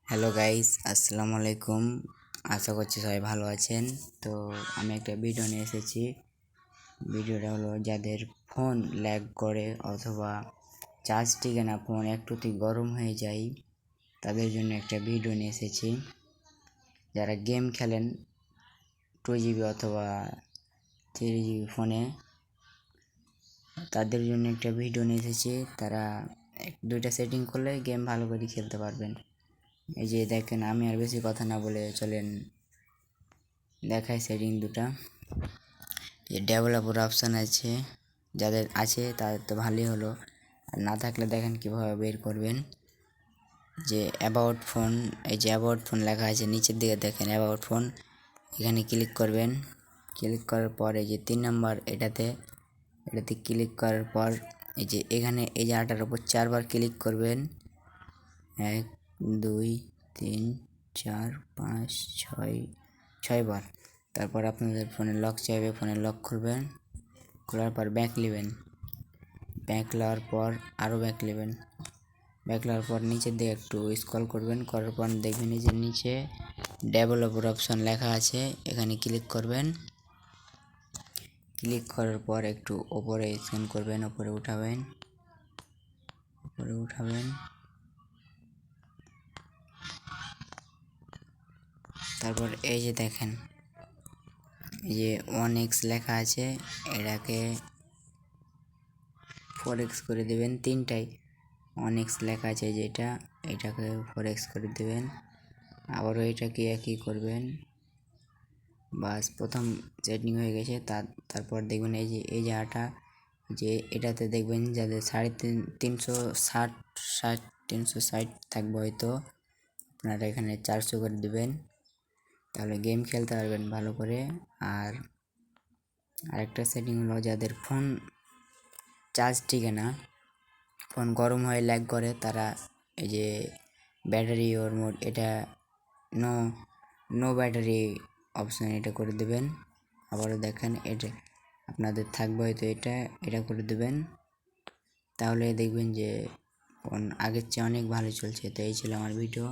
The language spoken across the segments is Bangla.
হ্যালো গাইস, আসসালামু আলাইকুম। আশা করছি সবাই ভালো আছেন। তো আমি একটা ভিডিও নিয়ে এসেছি। ভিডিওটা হলো যাদের ফোন ল্যাগ করে অথবা চার্জ টিকে না, ফোন একটুতেই গরম হয়ে যায়, তাদের জন্য একটা ভিডিও নিয়ে এসেছি। যারা গেম খেলেন 2GB অথবা 3GB ফোনে, তাদের জন্য একটা ভিডিও নিয়ে এসেছি। তারা দুইটা সেটিং করলে গেম ভালো করে খেলতে পারবেন। এই যে দেখেন, আমি আর বেশি কথা না বলে চলেন দেখাই সেটিং দুটা। যে ডেভেলপার অপশান আছে, যাদের আছে তাদের তো ভালোই হলো, আর না থাকলে দেখেন কীভাবে বের করবেন। যে অ্যাবাউট ফোন, এই যে অ্যাবাউট ফোন লেখা আছে নিচের দিকে দেখেন অ্যাবাউট ফোন, এখানে ক্লিক করবেন। ক্লিক করার পর এই যে 3 নম্বর এটাতে ক্লিক করার পর এই যে এখানে এই জায়গাটার উপর 4বার ক্লিক করবেন। 1 2 3 4 5 6 বার। তারপর আপনাদের ফোনে লক চাইবে, ফোনে লক খুলবেন। খোলার পর ব্যাক নেবেন। ব্যাক নেওয়ার পর আরও ব্যাক নেবেন। ব্যাক নেওয়ার পর নিচের দিকে একটু স্ক্রল করবেন। করার পর দেখবেন এই যে নিচে ডেভেলপার অপশন লেখা আছে, এখানে ক্লিক করবেন। ক্লিক করার পর একটু ওপরে স্ক্যান করবেন, ওপরে উঠাবেন। তারপর এই যে দেখেন এই যে 1x লেখা আছে, এটাকে 4x করে দেবেন। তিনটাই 1x লেখা আছে যেটা, এটাকে 4x করে দেবেন। আবারও এটাকে একই করবেন। বাস, প্রথম সেটিং হয়ে গেছে। তারপর দেখবেন এই যে এই জায়গাটা, যে এটাতে দেখবেন যাদের 360 থাকবে, হয়তো আপনারা এখানে 400 করে দেবেন, তাহলে গেম খেলতে পারবেন ভালো করে। আর আরেকটা সেটিং হলো যাদের ফোন চার্জ টিকে না, ফোন গরম হয়ে ল্যাগ করে, তারা এই যে ব্যাটারি ওর মোড, এটা নো ব্যাটারি অপশান, এটা করে দেবেন। আবারও দেখেন এটা আপনাদের থাকবে হয়তো, এটা করে দেবেন। তাহলে দেখবেন যে ফোন আগের চেয়ে অনেক ভালো চলছে। তো এই ছিল আমার ভিডিও,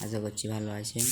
আশা করছি ভালো আছেন।